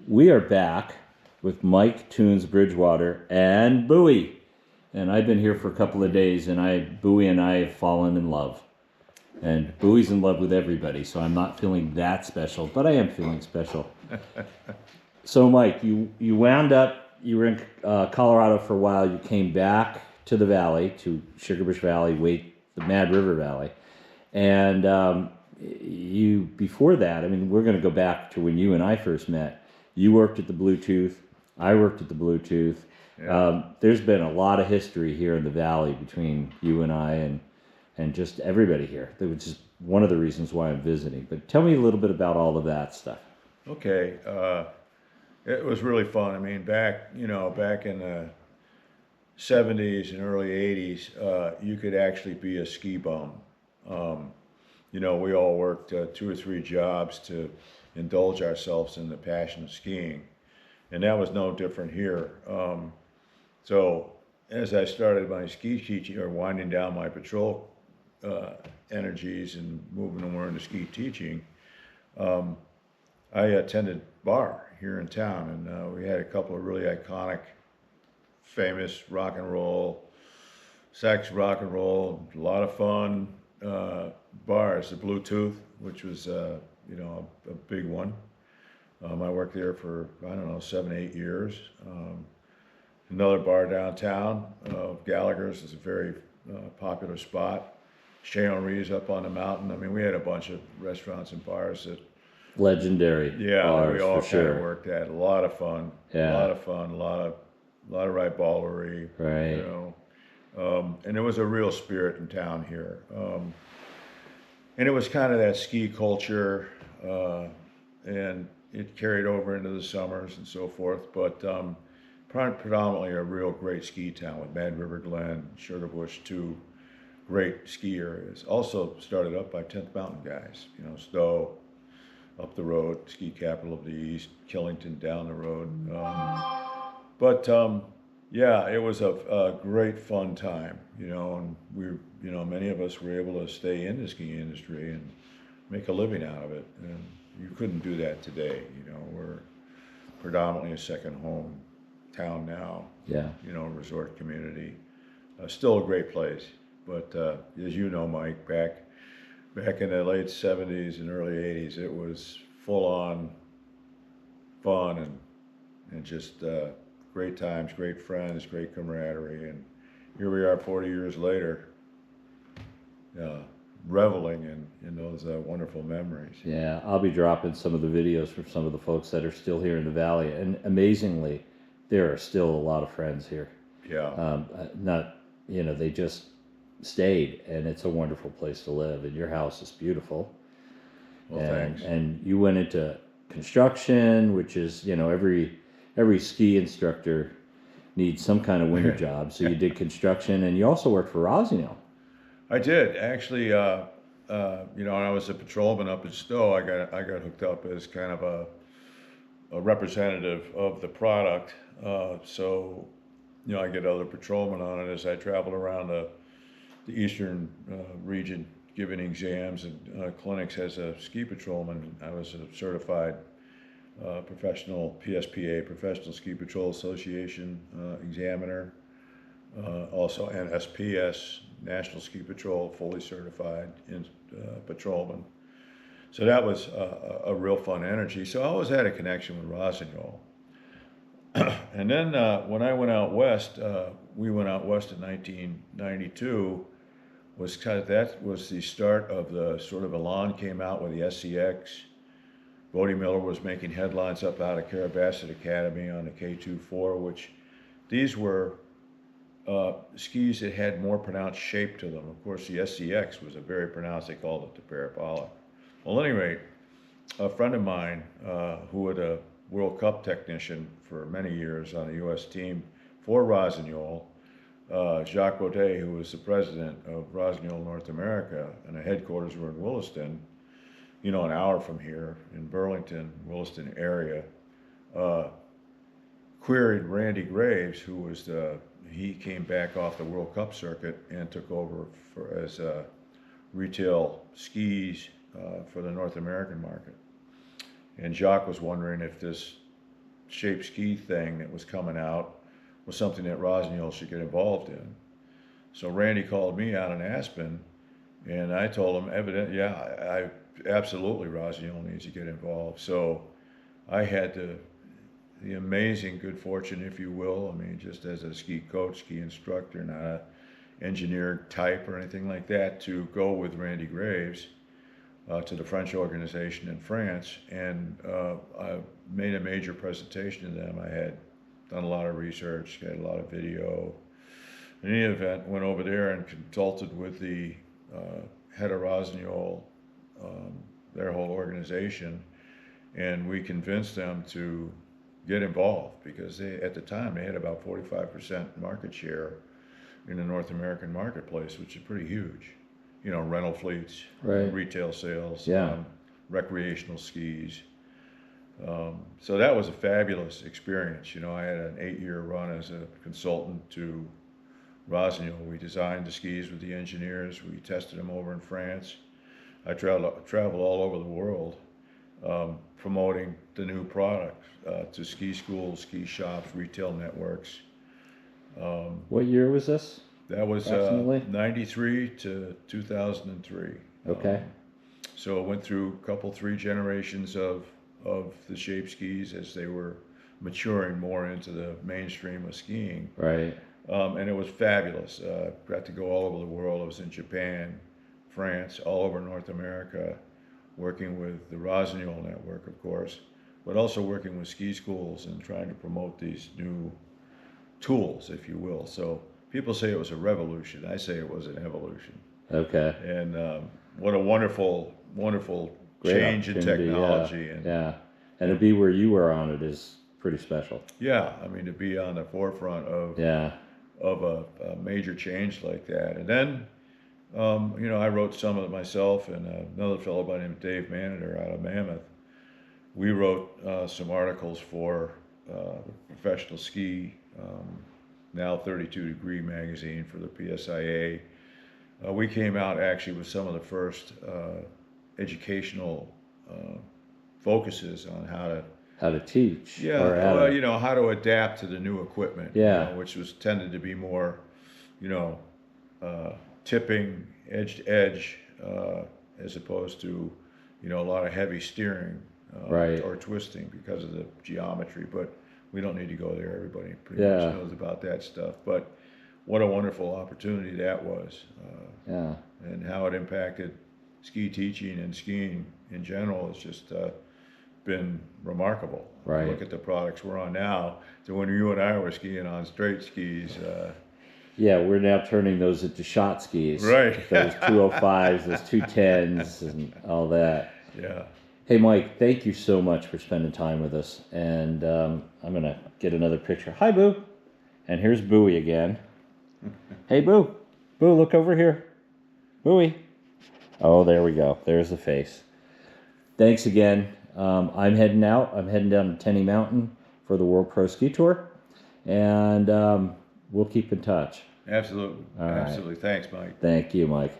We are back with Mike Toons Bridgewater and Bowie. And I've been here for a couple of days, and Bowie and I have fallen in love. And Bowie's in love with everybody, so I'm not feeling that special, but I am feeling special. So, Mike, you wound up, you were in Colorado for a while. You came back to the valley, to Sugarbush Valley, the Mad River Valley. And you, before that, I mean, we're going to go back to when you and I first met. You worked at the Bluetooth. I worked at the Bluetooth. Yeah. There's been a lot of history here in the valley between you and I and just everybody here. That was just one of the reasons why I'm visiting. But tell me a little bit about all of that stuff. Okay. It was really fun. I mean, back in the 70s and early 80s, you could actually be a ski bum. We all worked 2 or 3 jobs to indulge ourselves in the passion of skiing. And that was no different here. So as I started my ski teaching, or winding down my patrol energies and moving more into ski teaching, I attended bar here in town, and we had a couple of really iconic, famous rock and roll, sax rock and roll, a lot of fun bars. The Bluetooth, which was a big one. I worked there for, I don't know, 7, 8 years. Another bar downtown, Gallagher's, is a very popular spot. Chez Henri's up on the mountain. I mean, we had a bunch of restaurants and bars that, Legendary bars, we all for kind sure. of worked at. A lot of fun. Yeah. A lot of fun. A lot of rivalry. Right. And there was a real spirit in town here. And it was kind of that ski culture, and it carried over into the summers and so forth. But predominantly a real great ski town with Mad River Glen, Sugarbush, 2 great ski areas. Also started up by 10th Mountain guys. Stowe up the road, ski capital of the East, Killington down the road. Yeah, it was a great fun time, and many of us were able to stay in the ski industry and make a living out of it. And you couldn't do that today. We're predominantly a second home town now. Yeah. Resort community. Still a great place. But as you know, Mike, back in the late 70s and early 80s, it was full on fun and just great times, great friends, great camaraderie. And here we are 40 years later, reveling in those wonderful memories. Yeah, I'll be dropping some of the videos from some of the folks that are still here in the valley. And amazingly, there are still a lot of friends here. Yeah. They just stayed, and it's a wonderful place to live. And your house is beautiful. Well, thanks. And you went into construction, which is, every ski instructor needs some kind of winter job. So you did construction, and you also worked for Rossignol. I did actually. When I was a patrolman up in Stowe, I got hooked up as kind of a representative of the product. So I get other patrolmen on it as I travel around the eastern region, giving exams and clinics as a ski patrolman. I was a certified professional PSPA, Professional Ski Patrol Association examiner. Also NSPS, National Ski Patrol, fully certified in patrolman. So that was a real fun energy. So I always had a connection with Rossignol. And then when I went out west, we went out west in 1992. That was the start of the sort of Elan came out with the SCX. Bodie Miller was making headlines up out of Carabasset Academy on the K24, which these were skis that had more pronounced shape to them. Of course, the SCX was a very pronounced, they called it the parabolic. Well, at any rate, a friend of mine who was a World Cup technician for many years on the U.S. team for Rossignol, Jacques Baudet, who was the president of Rossignol North America, and the headquarters were in Williston, an hour from here in Burlington, Williston area, queried Randy Graves, who was he came back off the World Cup circuit and took over as retail skis for the North American market. And Jacques was wondering if this shape ski thing that was coming out was something that Rossignol should get involved in. So Randy called me out in Aspen, and I told him, I absolutely Rossignol needs to get involved. So I had the amazing good fortune, if you will, I mean, just as a ski coach, ski instructor, not a engineer type or anything like that, to go with Randy Graves to the French organization in France, and I made a major presentation to them. I had done a lot of research, had a lot of video. In any event, went over there and consulted with the head of Rossignol, their whole organization, and we convinced them to get involved, because they, at the time, they had about 45% market share in the North American marketplace, which is pretty huge. You know, rental fleets, Right. retail sales, Yeah. recreational skis. So that was a fabulous experience. You know, I had an 8-year run as a consultant to Rossignol. We designed the skis with the engineers. We tested them over in France. I traveled all over the world, promoting the new product to ski schools, ski shops, retail networks. What year was this? That was Approximately? 93 to 2003. Okay. So it went through a couple, 3 generations of the shape skis as they were maturing more into the mainstream of skiing. Right. And it was fabulous. Got to go all over the world. I was in Japan, France, all over North America, working with the Rossignol network, of course, but also working with ski schools and trying to promote these new tools, if you will. So people say it was a revolution. I say it was an evolution. Okay. And what a wonderful, wonderful Great change in opportunity, technology. Yeah. And Yeah. And to be where you were on it is pretty special. yeah, I mean, to be on the forefront of Yeah. a major change like that. And then, you know, I wrote some of it myself, and another fellow by the name of Dave Manater out of Mammoth. We wrote some articles for Professional Ski, now 32 Degree magazine for the PSIA. We came out actually with some of the first educational focuses on How to teach. yeah, Or how well, to, you know, how to adapt to the new equipment, Yeah. you know, which was tended to be more, you know, tipping edge to edge, as opposed to, you know, a lot of heavy steering Right. or twisting because of the geometry. But we don't need to go there. Everybody pretty Yeah. much knows about that stuff. But what a wonderful opportunity that was, Yeah. and how it impacted ski teaching and skiing in general has just been remarkable. Right. Look at the products we're on now to when you and I were skiing on straight skis. Yeah, we're now turning those into shot skis. Right. Those 205s, those 210s, and all that. Yeah. Hey, Mike, thank you so much for spending time with us. And I'm going to get another picture. Hi, Boo. And here's Bowie again. Hey, Boo. Boo, look over here. Bowie. Oh, there we go. There's the face. Thanks again. I'm heading out. I'm heading down to Tenny Mountain for the World Pro Ski Tour. And we'll keep in touch. Absolutely. All right. Absolutely. Thanks, Mike. Thank you, Mike.